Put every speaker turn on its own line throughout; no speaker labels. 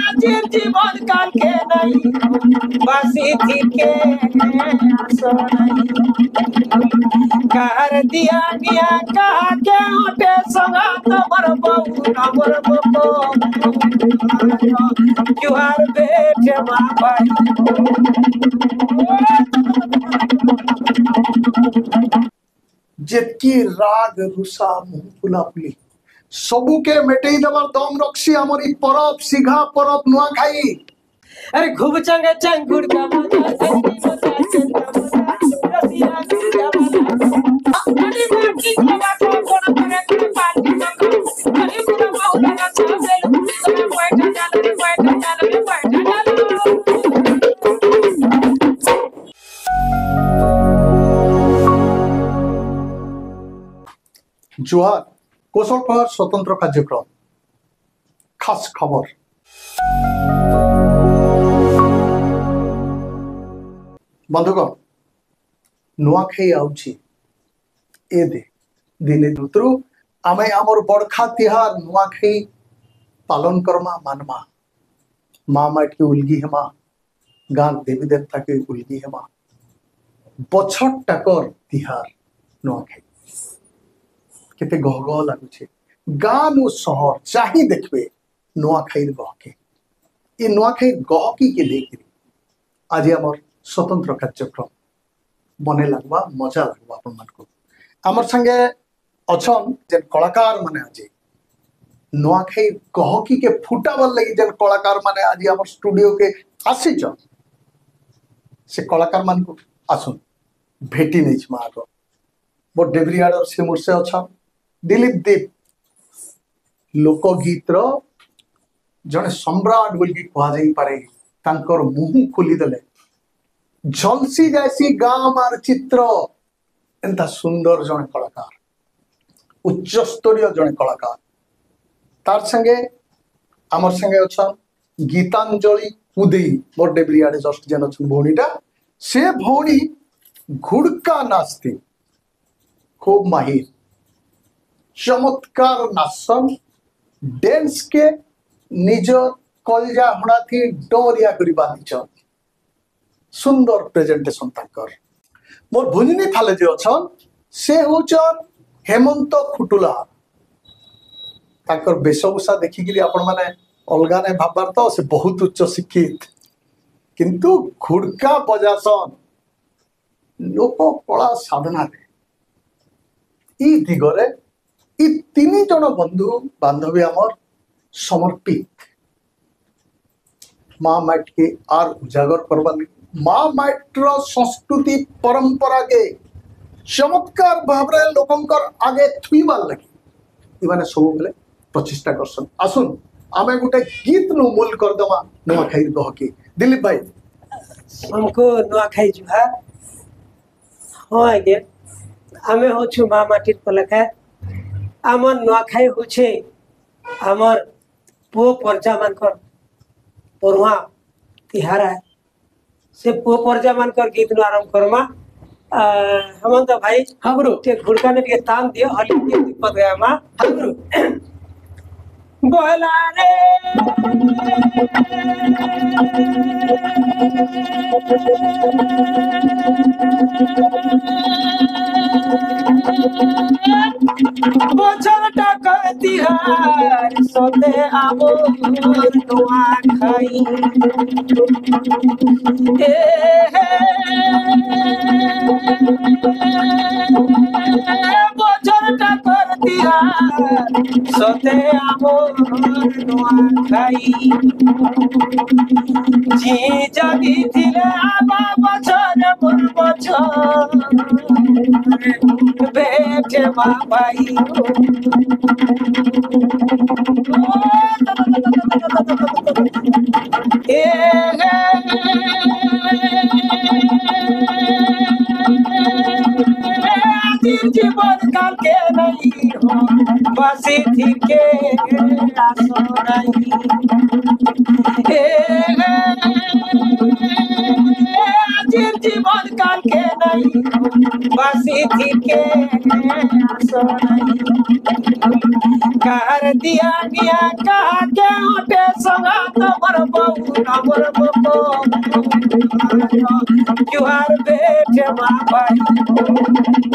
আজির জীবন কালকে নাই বাসি থেকে আসো নাই কার দিয়া নিয়া কাকে ওঠে সঙ্গা তোমার বউ আমার বকো জুহার বেঠে মা ভাই
जेतकी राग रुषा मुह फुलाफुली सबुके मेटेई दबार दम रक्षी आमरी परब सिघा परब नुआखाई।
अरे खूब चंगे चंगुड़ का
जुहार कोशल प्रहार स्वतंत्र कार्यक्रम खास खबर बंधुगण नुआखाई आउची ए दे दिने दुतरु आमे आमर बड़खा तिहार नुआखाई पालन करमा मानमा माँ माट के उलगी हेमा गान देवी देवता के उलगी हेमा बछर टाकर तिहार नुआखाई केते गहगह लागुचे गान और शहर चाही देखबे नुआखाई गहके ये नुआखाई गहकी के लेकिन आज आमर स्वतंत्र कार्यक्रम बने लगवा मजा लगवा अपन मान को आमर संगे अछन जे कलाकार माने आज नुआखाई गहकी के फुटाबल लगी जे कलाकार माने आज आमर स्टूडियो के आसी छ से कलाकार मान को आसुन भेटी नहीं छ मागो बो डेब्रियाडर सिमुर से अच्छा दिलीप दीप लोकगीत जड़े सम्राट बोल कहुई पारे तांकर मुह खोलीदेले झलसी जैसी गाँ मार चित्र एंता सुंदर जड़े कलाकार उच्च स्तरीय जड़े कलाकार तार संगे आमर संगे अच्छा गीतांजलि उदयी मोर डेब्रियाडे जस्ट जेन भौणीटा से भौणी घुड़का नाचती खूब माहिर चमत्कार नाचन डेंस के निज कलजा हड़ा थी डोरिया करी बांधिछन सुंदर प्रेजेंटेशन ताकर मोर भुजनी थाले जे अछन से होचन हेमंत खुटुला ताकर वेशभूषा देखि गिरी आपण माने अलगा ने भाबार तो से बहुत उच्च शिक्षित किंतु घुड़का बजासन लोक कला साधना रे ई दिगरे ई तीन जन बंधु बांधवी आमर समर्पित माँ माट के आर उजागर करवा माँ माटर संस्कृति परंपरा के चमत्कार भाव लोकंकर आगे थुईबार लगी इमाने सब बेले प्रचेषा करसन आसुन आमे गोटे गीत नु मूल करदमा नुआखाई गहकी दिलीप भाई
हमको नुआखाई जुहार हाँ आगे आमे होछु माँ माटिर कलाकार आमर नुआखाई होछे आमर पो पर्जा मानकर परुआ तिहारा से पो पर्जा मानकर गीत नु आरंभ करमा हेमंत भाई हमरो ते घुड़का ने के तान दियो हली के पद गया मा हमरो बोला रे बछर टाका तिहार सोते आबो नुआखाई बछर टाका तिहार सोते आबो नुआखाई जी जगी थिले आबा बछर मोर बछर बेटे बाबाई जीवन काल के नहीं हो बसी थी के जीवन काल के नहीं बसी थी के कार दिया निया कहा के ओटे संगा तो मर बहु ना मर बको जुहार बेटे माँ भाई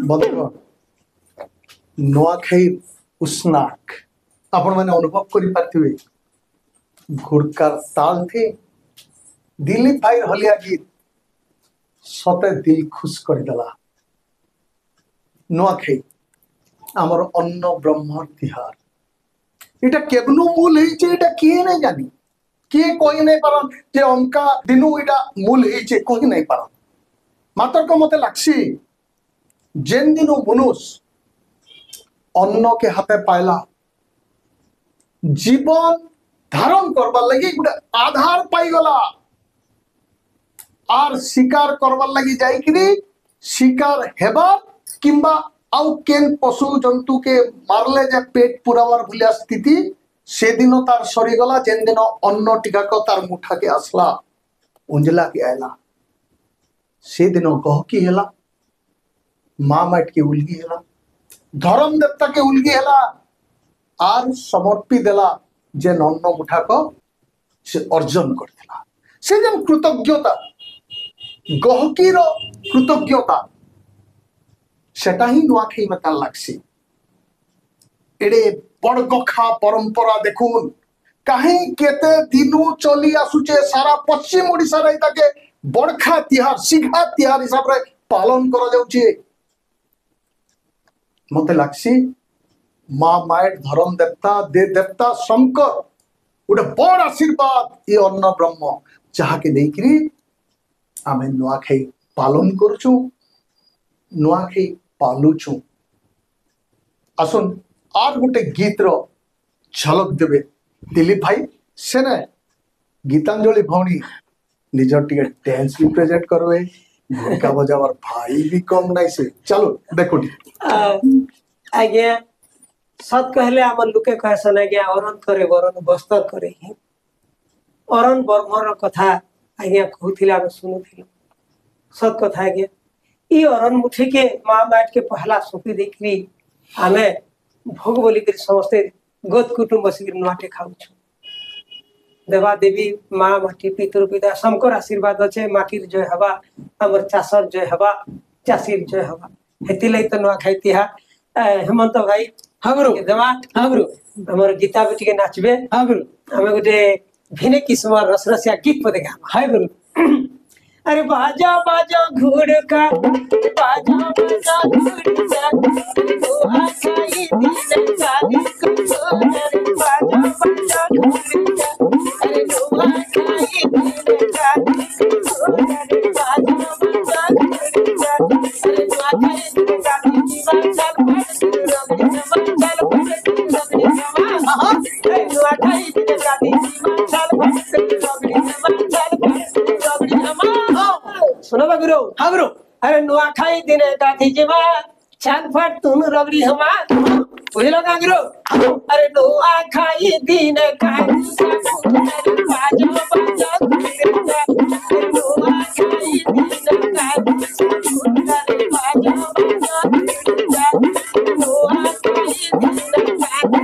बंधुगण नुआखाई उस्नाक आपण मैंने अनुभव करि पारथिबे घुड़कार ताल थे दिलीप भाई हलिया गीत सते दिल खुश करदेला नुआखाई आमर अन्न ब्रह्म तिहार इटा केबनु मूल हेचे इटा किए नहीं जानी किए कोई नहीं पारन जे अंका दिनु इटा मूल हेचे कोई नहीं पारन मात्र को मते लागसी जेन दिनु मनुष्य अन्न के हाथे पाइला जीवन धारण करबार लगी गोटे आधार पाई गला आर शिकार करबार लगी जाइकरी शिकार हेबा किंबा आउ केन पशु जंतु के मारले जे पेट पुरावार भलिया स्थिति से दिन तार सरी गला जेन दिन अन्न टिकाक तार मुठा के आसला उंजला के आयला से दिन गहकी हेला माँ माट के उलगी हेला धर्म देवता के उलगी हेला आर समर्पी देला जे अन्न मुठाक से अर्जन करथिला से जन कृतज्ञता गहकीर कृतज्ञता सेटा ही नुआखाई में तार लागसी एडे बड़ गखा परंपरा देखुन काहे केते दिनु चली आसुचे सारा पश्चिम ओडिसा रे ताके बड़खा तिहार सिघा तिहार हिसाब रे पालन करा जाउची मते लागसी माँ माइट धर्म देवता दे देवता शंकर गोटे बड़ आशीर्वाद ये अन्न ब्रह्म जहा के देकरी आमे नुआखाई पालन करछु नुआखाई पालुछु आसुन आर गोटे गीत रो झलक देबे दिलीप भाई सेने गीतांजलि भौणी निजर टिके डांस भी प्रेजेंट करवे भूमिका बजावर भाई भी कम नहीं से चलो देखो
आज्ञा सत कहले आम लोके कहसन आज्ञा अरन करे वरन बस्तर करे ही अरन बर्मर कथा आज्ञा कहूथिला हम सुनुथिलु सत कथा आज्ञा ई अरन मुठी के माँ माट के पहला सोपी देखली आमे भोग बोली कर समस्ते गोद कुटुंब बसिक नुआटे खाउछु देवा देवी माँ माटी पितृ पिता शंकर आशीर्वाद अच्छे माटिर जय हवा हमर चाषर जय हवा चाषीर जय हवा हेती लई तो नुआ खाई तिहार हेमंत भाई
हागुरु
देवा
हागुरु
हमर गीता बेटी के नाचबे
हागुरु
हमें गोटे भिने किस्म रसरसिया गीत पदे गा
हाय गुरु
अरे बाजा बाजा घोड़ का बाजा बाजा घोड़ का तो आशाई दिन शादी को अरे बाजा बाजा घोड़ का अरे तो आशाई दिन शादी को अरे बाजा बाजा घोड़ का अरे तो आशाई दिन शादी की बात चल रगड़ी चल रगड़ी अरे तो आशाई दिन शादी की बात चल रगड़ी चल सुनो बा गुरु
हाँ गुरु
अरे नुआखाई दिने काठी जीवा छान फट तुम रगड़ी हमा वही लगा गुरु अरे नुआखाई दिने काठी बाजा बाजा नुआखाई दिने काठी बाजा बाजा नुआखाई दिने काठी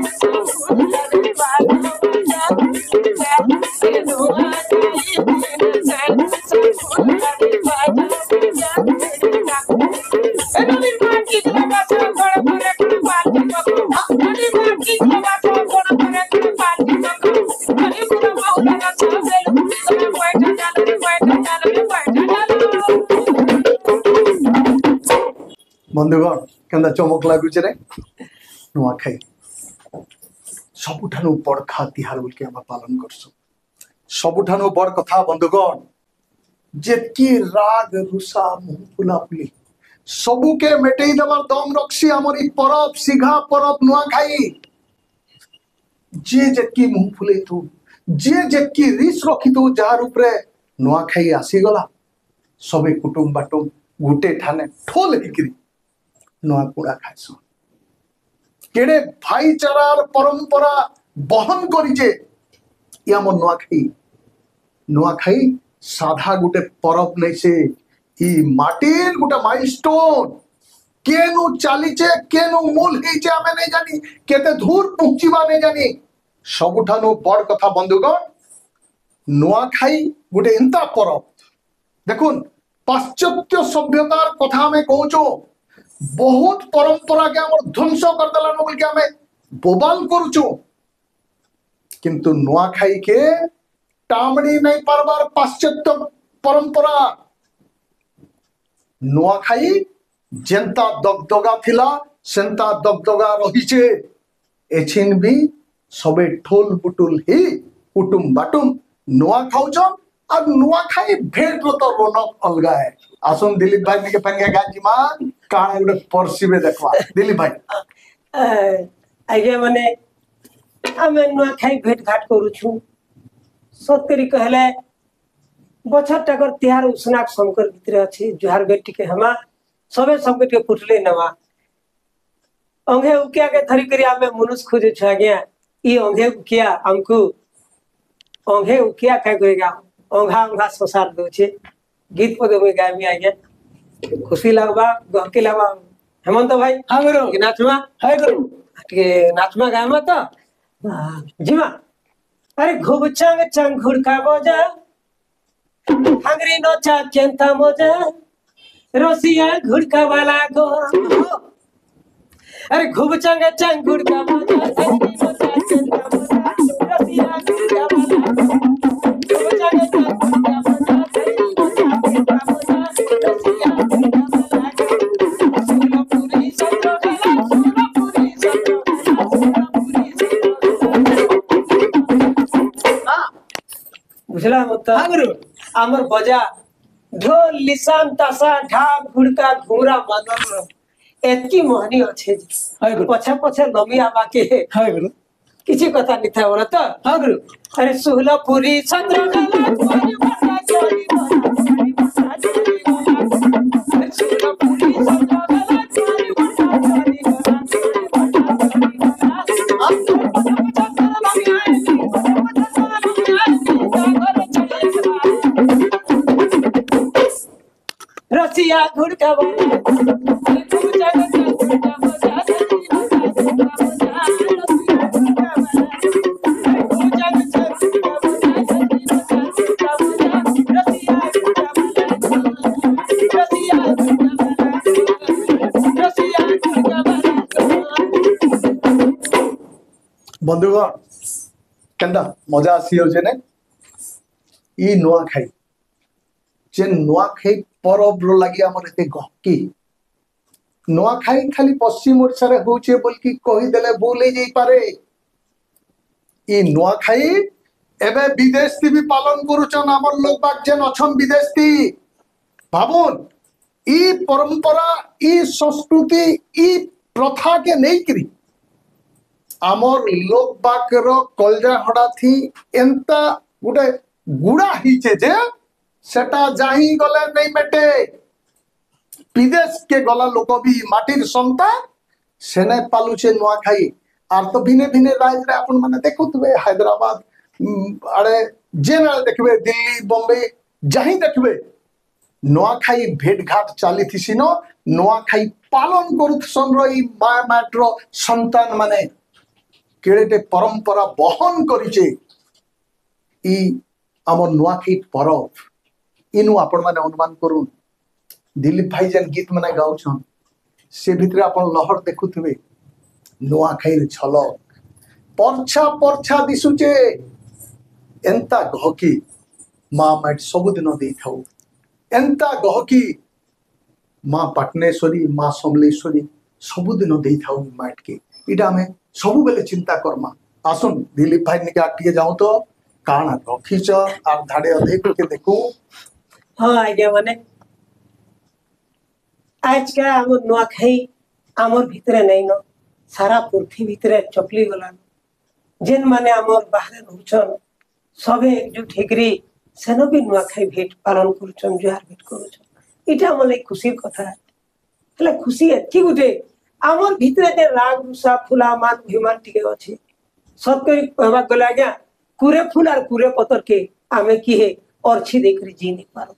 बंधुगण केंदा चमक लागुचे रे नुआखाई सबुठानु बड़ खा तिहार बोल के हम पालन करसु सबुठानु बड़ कथा बंधुगण जेतकी राग रुसा मुह फुलाफुली सबू के मेटेई देवार दम रखसी हमर ई परब सिघा परब नुआखाई जे जेतकी मुह फुले तू जे जेतकी रिस रखी तू जार ऊपर नुआखाई आसी गला सबे कुटुंब बाटुम गुटे ठाने ठोल हिकरी नुआ कुड़ा खाइसु केड़े भाईचारार परंपरा बहन करिजे या मोर नुआखाई नुआखाई साधा गुटे परब नहीं से ଇ ମାଟିର ଗୋଟେ ମାଇଲଷ୍ଟୋନ କେନୁ ଚାଲିଛେ କେନୁ ମୂଲ ହେଇଛେ ଆମେ ନାଇଁ ଜାନି କେତେ ଦୂର ପହଞ୍ଚିବା ନାଇଁ ଜାନି ସବୁଠାରୁ ବଡ କଥା ବନ୍ଧୁଗଣ ନୂଆଖାଇ ଗୋଟେ ଏନ୍ତା ପରବ দেখুন পাশ্চাত্য সভ্যতার কথা আমি কହୁଛୁ ବହୁତ ପରମ୍ପରାକେ ଆମର ଧ୍ୱଂସ କରିଦେଲାନ ବୋଲିକି ଆମେ ବୋବାଲ କରୁଛୁ କିନ୍ତୁ ନୂଆଖାଇକେ টামড়ি নাই পারবার পাশ্চাত্য পরম্পরা নূয়াখাই যেন্তা দগদগা থিলা সেন্তা দগদগা রহিছে এছিন বি সবে ঠোল পুটুল হি কুটুম বাটুম নূয়া খাউছন আর নূয়াখাই ভেট তো রৌনক অলগা है আসুন দিলীপ ভাই নিকে পেঙ্গে গাজি মান কাণ গুলো পরসিবে দেখবা দিলীপ ভাই
আগে মানে আমি নূয়াখাই ভেট ঘাট করুছু सतकरी कहले बछर टाकर तिहार उसनाक शंकर भितर अच्छे जुहार बेटी के हमा सबे संकट के पुटले नवा अंगे उकिया के धरी करी आमे मनुष्य खोजे छ गया ई अंगे उकिया हमको अंगे उकिया का करेगा अंगा अंगा संसार दोचे गीत पद में गामी आ गया खुशी लगबा गहके लगबा हेमंत भाई हां गुरु नाचमा हाय गुरु के नाचमा गामा तो जीमा अरे खूब चंग चंग घुड़का बजा हंगरी नोचा चेंता मोजा रोसिया घुड़का वाला को अरे खूब चंग चंग घुड़का बजा हंगरी नोचा चेंता मोजा रोसिया घुड़का वाला को खूब चंग चंग घुड़का बजा हंगरी नोचा चेंता मोजा रोसिया घुड़का वाला को सोलापुरी संतो गला सोलापुरी संतो गला सोलापुरी बुझला मत गुरु आमर बजा ढोल लिसान तासा ढाक घुड़का घुमरा मदन एतकी मोहनी अच्छे पछे पछे नमी आवा के हाय गुरु किछि कथा निथा बोला तो हां गुरु अरे सोलापुरी चंद्रकला कोरी बसा जोड़ी बसा जोड़ी अरे सोलापुरी चंद्रकला कोरी बसा जोड़ी रसिया घुड़का वाला
बंधुगण केंदा मजा आसी होचे ने ई नूआखाई जे नूआखाई परब रो लागि हमर एते गहकी नूआखाई खाली पश्चिम ओडिसा रे होचे बोलकी कहि देले भूल हे जाई पारे ई नूआखाई एबे विदेश ती भी पालन करूछन हमर लोग बाग जेन अछन विदेश ती भाबुन ई परंपरा ई संस्कृति ई प्रथा के नहीं करी आमर लोक बाकर कलजा हड़ा थी एंता गुटे गुड़ा हिचे जे सेटा जाही गले नहीं मेटे विदेश के गला लोक भी माटिर संता सेने पालुचे नुआखाई आर तो भिने भिने राज्य रे अपन माने देखुतबे हैदराबाद आड़े जेना देखबे दिल्ली बॉम्बे जाही देखबे नुआखाई भेट घाट चाली थिसिनो नुआखाई पालन करुथसन रही माय माट्रो संतान माने केड़े परंपरा बहन करिचे ई हमर नुआखाई परब इनु आपण माने अनुमान करूं दिलीप भाई जन गीत माने गाउछन से भितरे आपण लहर देखुथबे नुआखाई झलक परछा परछा दिसुचे एंता गहकी मां माट सब दिन देई थाउ एंता गहकी मां पाटनेश्वरी मां समलेश्वरी सब दिन देई थाउ माट के इटा में सब बेले चिंता करमा आसुन दिलीप भाई निके आटिए जाऊ तो काना रखीच आर धाडे अधिक के देखू
हाँ आज्ञा माने आज का हम नुआखाई आमर भितरे नहीं न सारा पृथ्वी भितरे चपली गला जेन माने आमर बाहर रहउछन सबे एकजुट हेकरी सेनो भी नुआखाई भेट पालन करूछन जुहार भेट करूछन इटा मले खुशी कथा हले खुशी एथि गुटे आमर भितरे जे राग रुसा फुला मान अभिमान टिके अछि सतकरी कहबा गला गया कुरे फूल और कुरे पतर के आमे की है और छी देखरी जी नहीं पारो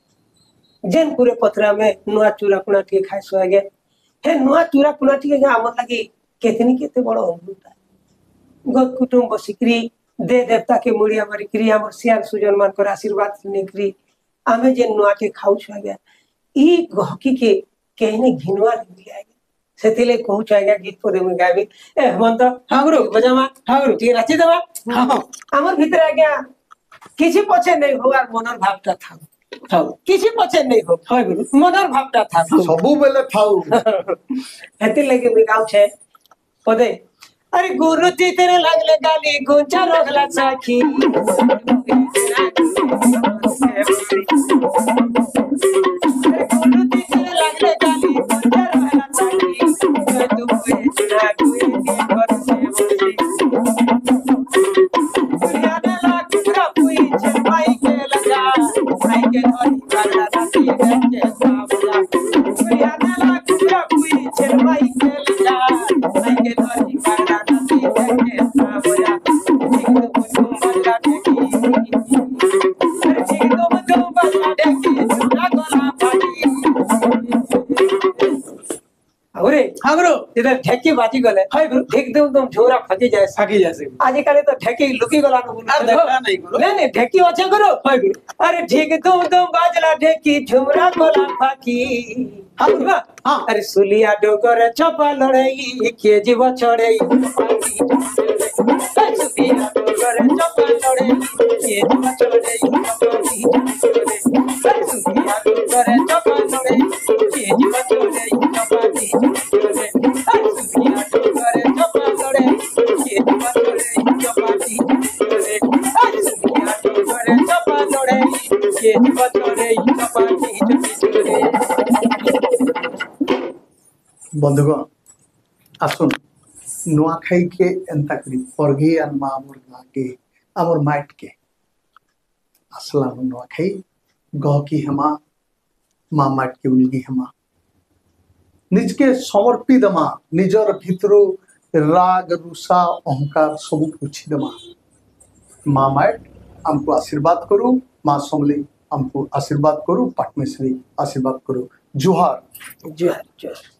जेन पूरे पथरा में नुआ चूरा कुना टी खाई सो आगे हे नुआ चूरा कुना टी के हमर लगी केतनी केते बड़ अमृत गत कुटुंब बसिक्री दे देवता के मुड़िया मारिक्री हमर सियार सुजन मान कर आशीर्वाद नेक्री आमे जे नुआ के खाऊ छ आगे ई गहकी के कहने घिनवा लिया आगे सेतिले कहू छ आगे गीत पदे में गाबी ए हेमंत ठाकुर बजामा ठाकुर टी नाची देबा हां हमर भीतर आगे किछि पछे नहीं हो आर मनर भावटा था थाउ किछि पछे नहीं हो होय गुरु मनर भावटा था
सबु बेले थाउ
हेति लगे में गाऊ छे पदे अरे गुरु तेरे लगले गाली गुंजा रखला साखी अरे गुरु तेरे लगले गाली गुंजा रखला साखी तू इतना कोई के कर से दुनिया ला कुकरा कोई छपाई के लगा भाई के धनी करला राती के सावला दुनिया ला कुकरा कोई छपाई के लगा भाई के धनी करला इधर ढेकी बाजी गले हाय गुरु ढेक दे तुम झोरा फटी जाए सागी जैसे आज काले तो ढेकी लुकी गला न बोल देखा नहीं गुरु नहीं ढेकी अच्छे करो हाय गुरु अरे ढेक तुम बाजला ढेकी झुमरा गला फाकी हां अरे सुलिया डोगर चपा लड़ई के जीव चढ़ई सुलिया डोगर चपा लड़ई के जीव चढ़ई सुलिया डोगर चपा लड़ई के जीव चढ़ई
बंधुगण आसुन नुआखाई के एंता करी परघे आन मा मोर गा के आमर माइट के असला नुआखाई गहकी हेमा मा माइट के उलगी हेमा निज के समर्पित मा निजर भितरो राग रुषा अहंकार सब पूछी दमा मा माइट हमको आशीर्वाद करू माँ समली हमको आशीर्वाद करू पाटमेश्वरी आशीर्वाद करू जोहार
जोहार जोहार।